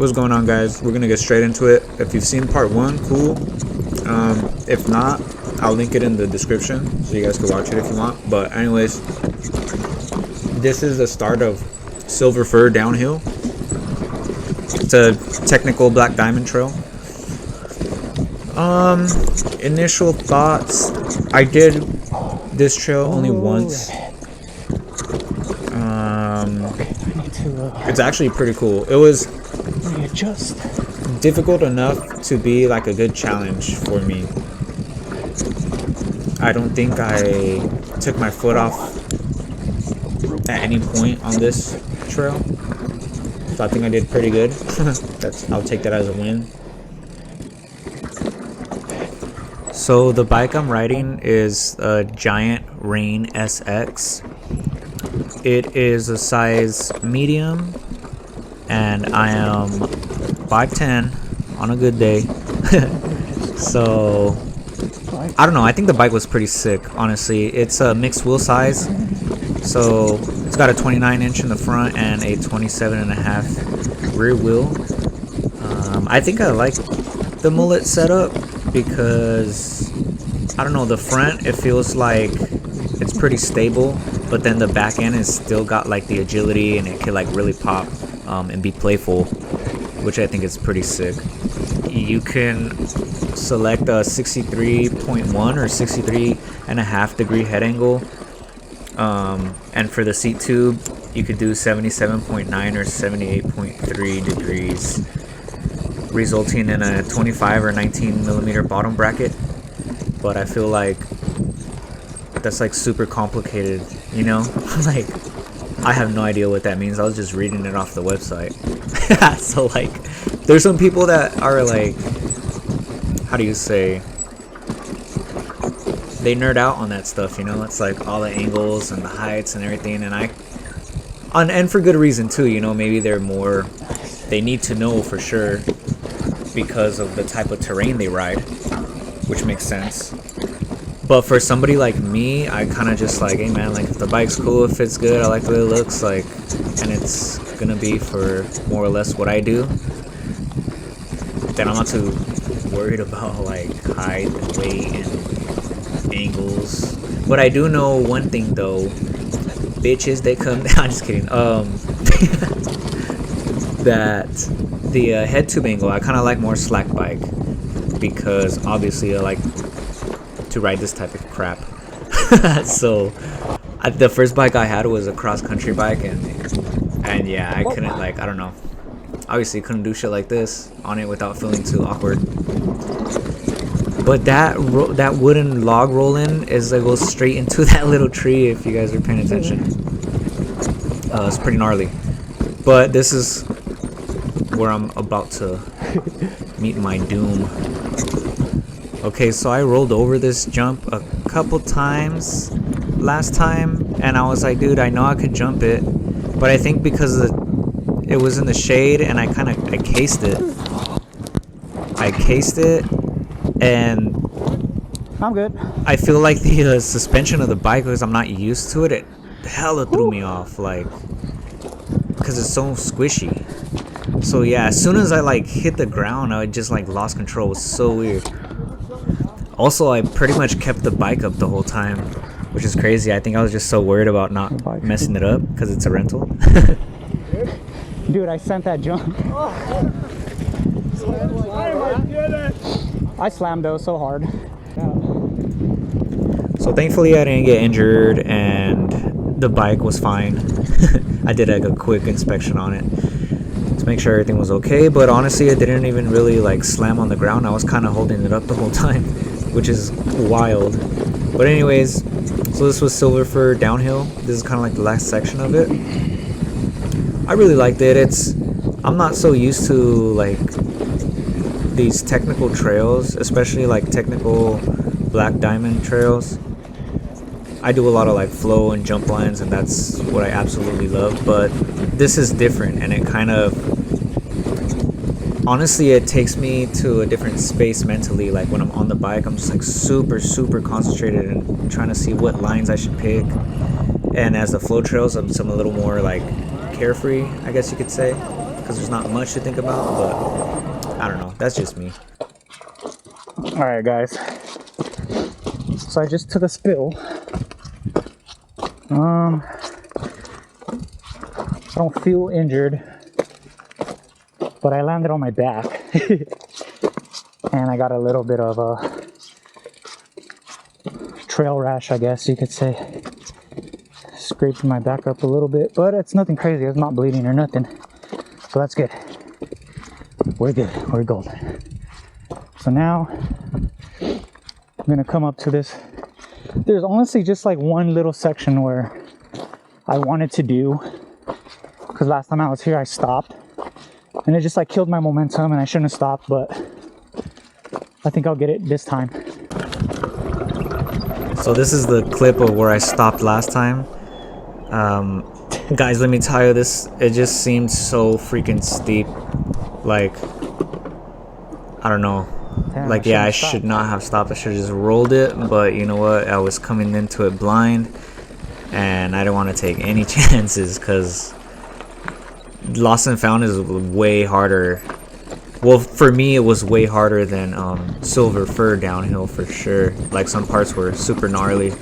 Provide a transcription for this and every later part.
What's going on, guys? We're gonna get straight into it. If you've seen part 1, cool. If not, I'll link it in the description so you guys can watch it if you want. But anyways, this is the start of Silver Fir downhill. It's a technical black diamond trail. Initial thoughts, I did this trail only once. It's actually pretty cool. It was difficult enough to be like a good challenge for me. I don't think I took my foot off at any point on this trail, so I think I did pretty good. I'll take that as a win. So the bike I'm riding is a Giant Rain SX. It is a size medium, and I am 5'10" on a good day. So I don't know, I think the bike was pretty sick, honestly. It's a mixed wheel size, so it's got a 29-inch in the front and a 27.5 rear wheel. I think I like the mullet setup because, I don't know, the front, it feels like it's pretty stable, but then the back end is still got like the agility, and it can like really pop and be playful, which I think is pretty sick. You can select a 63.1 or 63.5 degree head angle, and for the seat tube you could do 77.9 or 78.3 degrees, resulting in a 25 or 19 millimeter bottom bracket. But I feel like that's like super complicated, you know? Like, I have no idea what that means. I was just reading it off the website. So like, there's some people that are like, how do you say, they nerd out on that stuff, you know? It's like all the angles and the heights and everything, and and for good reason too, you know? Maybe they need to know for sure because of the type of terrain they ride, which makes sense. But for somebody like me, I kind of just like, hey man, like if the bike's cool, if it's good, I like the way it looks, like, and it's gonna be for more or less what I do, then I'm not too worried about like height and weight and angles. But I do know one thing though, bitches, they come down. I'm just kidding. That the head tube angle, I kind of like more slack bike, because obviously I like to ride this type of crap. So the first bike I had was a cross-country bike, and yeah, I couldn't, like, I don't know, obviously couldn't do shit like this on it without feeling too awkward. But that wooden log roll-in is like goes straight into that little tree, if you guys are paying attention. It's pretty gnarly. But this is where I'm about to meet my doom. Okay, so I rolled over this jump a couple times last time, and I was like, dude, I know I could jump it, but I think because it was in the shade, and I cased it. And I'm good. I feel like the suspension of the bike, because I'm not used to it, it hella threw me off, like, because it's so squishy. So yeah, as soon as I like hit the ground, I just like lost control. It was so weird. Also, I pretty much kept the bike up the whole time, which is crazy. I think I was just so worried about not messing it up because it's a rental. Dude, I sent that jump. I slammed though so hard. So thankfully I didn't get injured, and the bike was fine. I did like a quick inspection on it to make sure everything was okay, but honestly it didn't even really like slam on the ground. I was kind of holding it up the whole time, which is wild. But anyways, so this was Silver Fir downhill. This is kind of like the last section of it. I really liked it. I'm not so used to like these technical trails, especially like technical black diamond trails. I do a lot of like flow and jump lines, and that's what I absolutely love, but this is different, and it kind of, honestly, it takes me to a different space mentally. Like when I'm on the bike, I'm just like super concentrated and trying to see what lines I should pick, and as the flow trails, I'm a little more like carefree, I guess you could say. because there's not much to think about, but I don't know. That's just me. All right, guys. So I just took a spill. I don't feel injured, but I landed on my back, and I got a little bit of a trail rash, I guess you could say. Scraped my back up a little bit, but it's nothing crazy. It's not bleeding or nothing, so that's good. We're good. We're golden. So now I'm gonna come up to this. There's honestly just like one little section where I wanted to do, because last time I was here I stopped and it just like killed my momentum and I shouldn't have stopped, but I think I'll get it this time. So this is the clip of where I stopped last time. Guys, let me tell you, it just seemed so freaking steep. Like, I don't know. Damn, like, yeah, I should not have stopped. I should have just rolled it, but you know what? I was coming into it blind, and I didn't want to take any chances, because Lost and Found is way harder. Well, for me, it was way harder than Silver Fir downhill for sure. Like, some parts were super gnarly.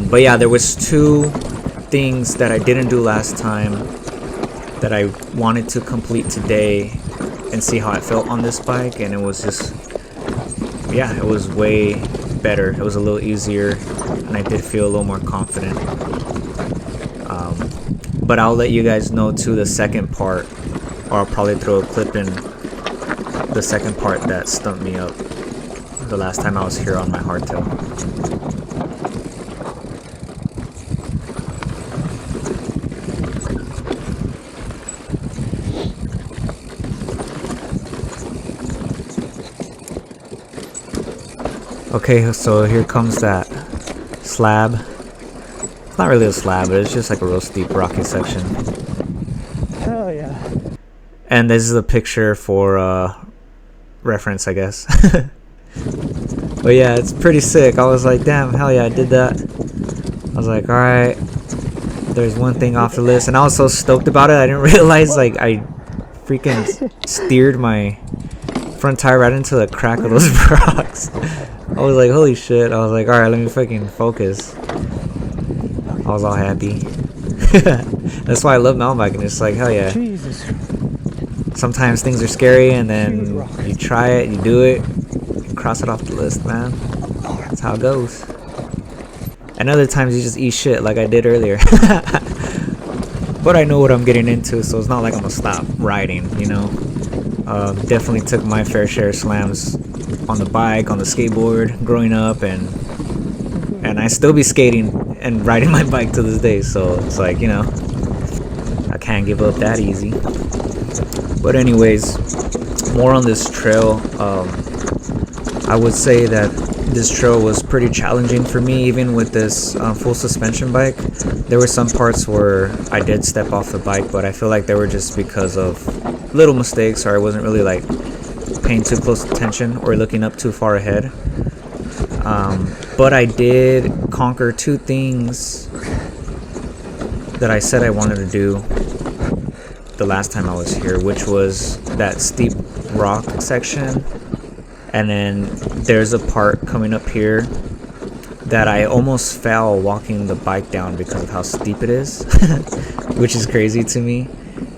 But yeah, there was two things that I didn't do last time that I wanted to complete today and see how I felt on this bike, and it was just, yeah, it was way better. It was a little easier, and I did feel a little more confident. But I'll let you guys know too the second part, or I'll probably throw a clip in the second part that stumped me up the last time I was here on my hardtail. Okay, so here comes that slab. It's not really a slab, but it's just like a real steep rocky section. Hell yeah. And this is a picture for reference, I guess. But yeah, it's pretty sick. I was like, damn, hell yeah, I did that. I was like, alright, there's one thing off the list. And I was so stoked about it, I didn't realize like I freaking steered my front tire right into the crack of those rocks. I was like, holy shit. I was like, alright, let me fucking focus. I was all happy. That's why I love mountain biking. It's like, hell yeah. Jesus. Sometimes things are scary, and then you try it, you do it, you cross it off the list, man. That's how it goes. And other times you just eat shit like I did earlier. But I know what I'm getting into, so it's not like I'm gonna stop riding, you know. Definitely took my fair share of slams on the bike, on the skateboard growing up, and I still be skating and riding my bike to this day, so it's like, you know, I can't give up that easy. But anyways, more on this trail. I would say that this trail was pretty challenging for me, even with this full suspension bike. There were some parts where I did step off the bike, but I feel like they were just because of little mistakes, or I wasn't really like paying too close attention or looking up too far ahead. But I did conquer two things that I said I wanted to do the last time I was here, which was that steep rock section, and then there's a part coming up here that I almost fell walking the bike down because of how steep it is, which is crazy to me.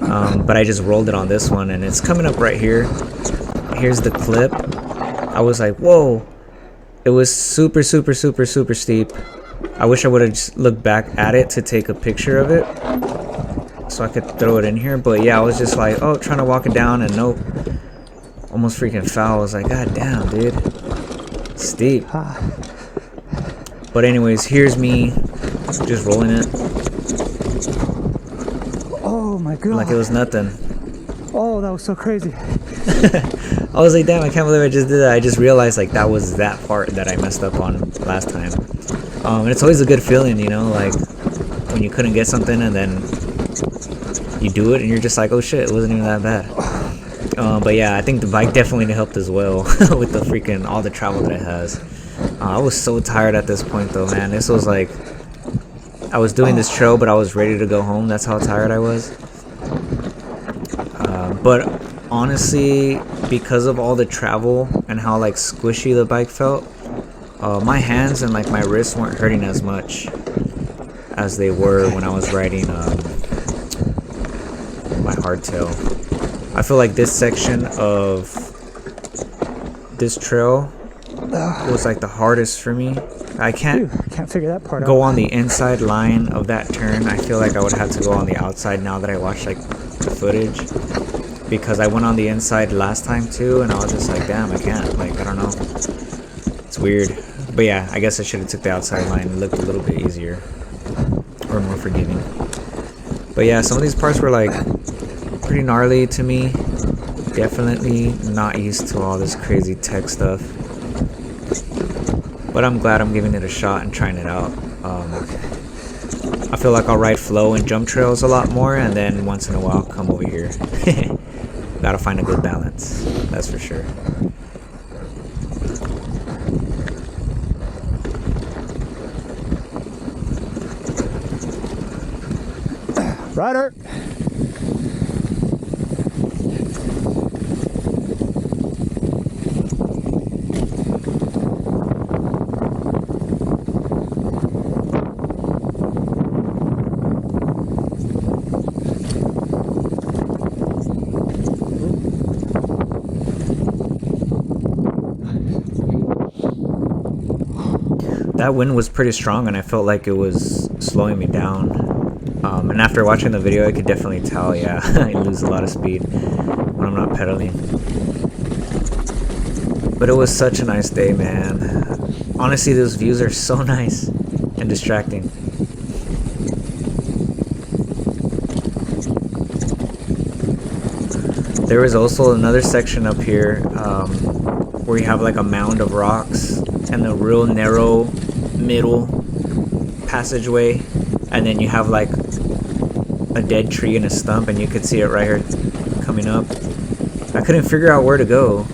But I just rolled it on this one, and it's coming up right here. Here's the clip. I was like, whoa. It was super, super, super, super steep. I wish I would have just looked back at it to take a picture of it so I could throw it in here. But yeah, I was just like, oh, trying to walk it down, and nope. Almost freaking fell. I was like, god damn, dude. Steep. But anyways, here's me just rolling it. Oh my god. Like it was nothing. Oh, that was so crazy. I was like, damn, I can't believe I just did that. I just realized like that was that part that I messed up on last time. And it's always a good feeling, you know, like when you couldn't get something and then you do it and you're just like, oh shit, it wasn't even that bad. But yeah, I think the bike definitely helped as well with the freaking all the travel that it has. I was so tired at this point though, man. This was like, I was doing this trail, but I was ready to go home. That's how tired I was. But honestly, because of all the travel and how like squishy the bike felt, my hands and like my wrists weren't hurting as much as they were when I was riding my hardtail. I feel like this section of this trail was like the hardest for me. I can't figure that part go out. on the inside line of that turn. I feel like I would have to go on the outside now that I watched like the footage, because I went on the inside last time too, and I was just like, damn, I can't. Like, I don't know. It's weird. But yeah, I guess I should have took the outside line. It looked a little bit easier or more forgiving. But yeah, some of these parts were like pretty gnarly to me. Definitely not used to all this crazy tech stuff. But I'm glad I'm giving it a shot and trying it out. I feel like I'll ride flow and jump trails a lot more, and then once in a while come over here. Gotta find a good balance, that's for sure. Rider. That wind was pretty strong and I felt like it was slowing me down. And after watching the video, I could definitely tell, yeah, I lose a lot of speed when I'm not pedaling. But it was such a nice day, man. Honestly, those views are so nice and distracting. There is also another section up here where you have like a mound of rocks and the real narrow middle passageway, and then you have like a dead tree and a stump, and you could see it right here coming up. I couldn't figure out where to go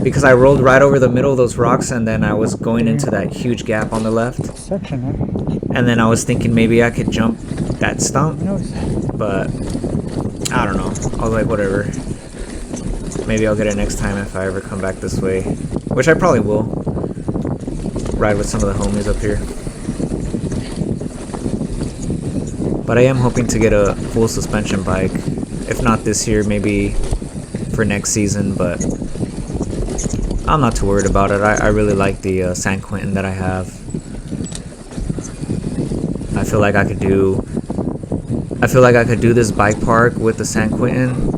because I rolled right over the middle of those rocks, and then I was going into that huge gap on the left Section, huh? and then I was thinking maybe I could jump that stump, but I don't know. I was like, whatever, maybe I'll get it next time if I ever come back this way, which I probably will. Ride with some of the homies up here. But I am hoping to get a full suspension bike. If not this year, maybe for next season, but I'm not too worried about it. I really like the San Quentin that I have. I feel like I could do this bike park with the San Quentin,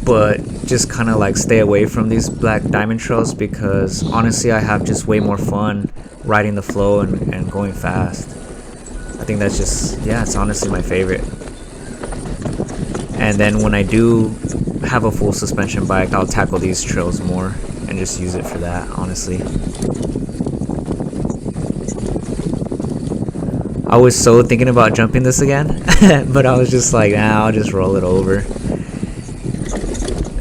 but just kind of like stay away from these black diamond trails, because honestly I have just way more fun riding the flow and going fast. I think that's just, yeah, it's honestly my favorite. And then when I do have a full suspension bike, I'll tackle these trails more and just use it for that, honestly. I was so thinking about jumping this again, but I was just like, nah, I'll just roll it over.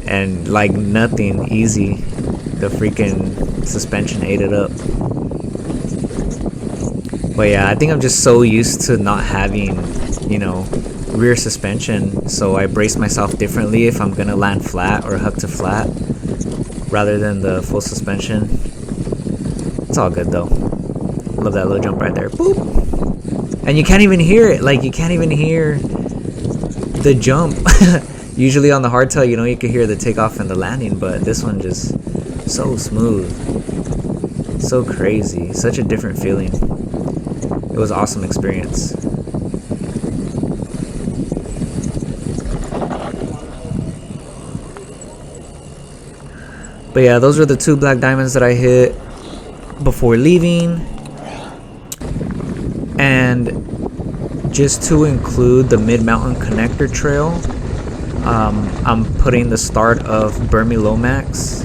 And like nothing, easy. The freaking suspension ate it up. But yeah, I think I'm just so used to not having, you know, rear suspension, so I brace myself differently if I'm gonna land flat or hook to flat rather than the full suspension. It's all good though. Love that little jump right there. Boop! And you can't even hear it. Like, you can't even hear the jump. Usually on the hardtail, you know, you can hear the takeoff and the landing, but this one just so smooth. So crazy. Such a different feeling. It was an awesome experience. But yeah, those were the 2 black diamonds that I hit before leaving. And just to include the Mid-Mountain Connector Trail, I'm putting the start of Bermy Lomax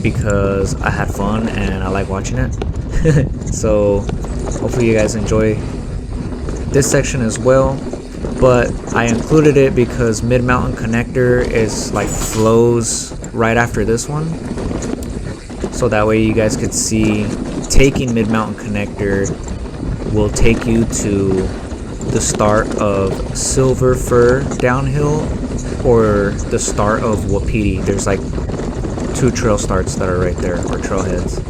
because I had fun and I like watching it. So hopefully you guys enjoy this section as well. But I included it because Mid-Mountain Connector is like flows right after this one, so that way you guys could see taking Mid-Mountain Connector will take you to the start of Silver Fir downhill or the start of Wapiti. There's like 2 trail starts that are right there, or trailheads.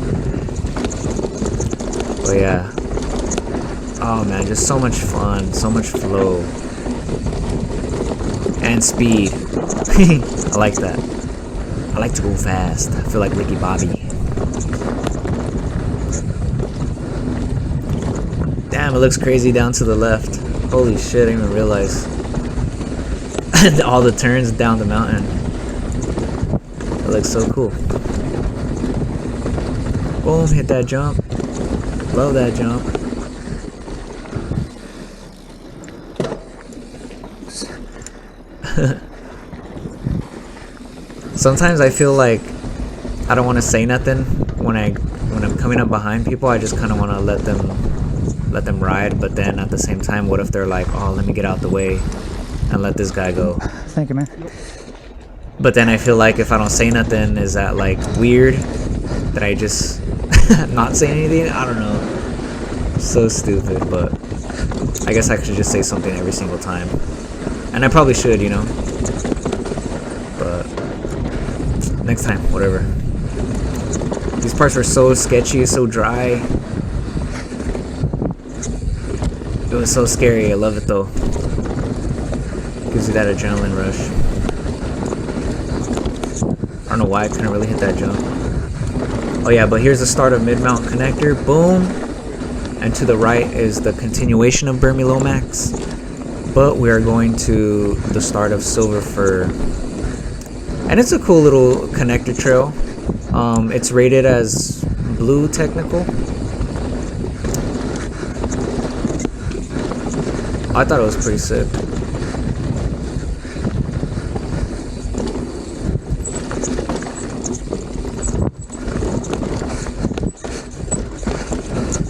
But yeah. Oh man, just so much fun, so much flow. And speed. I like that. I like to go fast. I feel like Ricky Bobby. Damn, it looks crazy down to the left. Holy shit, I didn't even realize. All the turns down the mountain. It looks so cool. Boom, hit that jump. Love that jump. Sometimes I feel like I don't want to say nothing when I'm coming up behind people. I just kind of want to let them ride, but then at the same time, what if they're like, oh, let me get out the way and let this guy go. Thank you, man. But then I feel like if I don't say nothing, is that like weird that I just not say anything? I don't know. So stupid, but I guess I should just say something every single time. And I probably should, you know. But next time, whatever. These parts are so sketchy, so dry. It was so scary. I love it though. Gives you that adrenaline rush. I don't know why I couldn't really hit that jump. Oh yeah, but here's the start of Mid-Mount Connector. Boom. And to the right is the continuation of Bermy Lomax. But we are going to the start of Silver Fir. And it's a cool little connector trail. It's rated as blue technical. I thought it was pretty sick.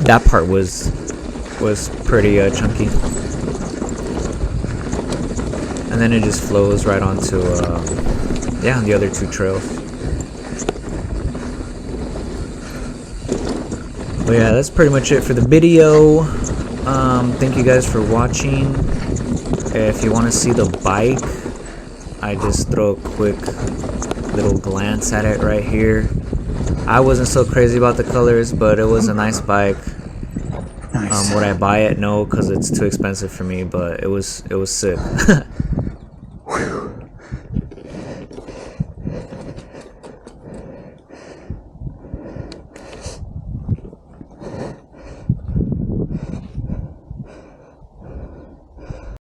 That part was pretty chunky. And then it just flows right onto yeah, the other 2 trails. But yeah, that's pretty much it for the video. Thank you guys for watching. If you want to see the bike, I just throw a quick little glance at it right here. I wasn't so crazy about the colors, but it was a nice bike. Nice. Would I buy it? No, because it's too expensive for me, but it was sick.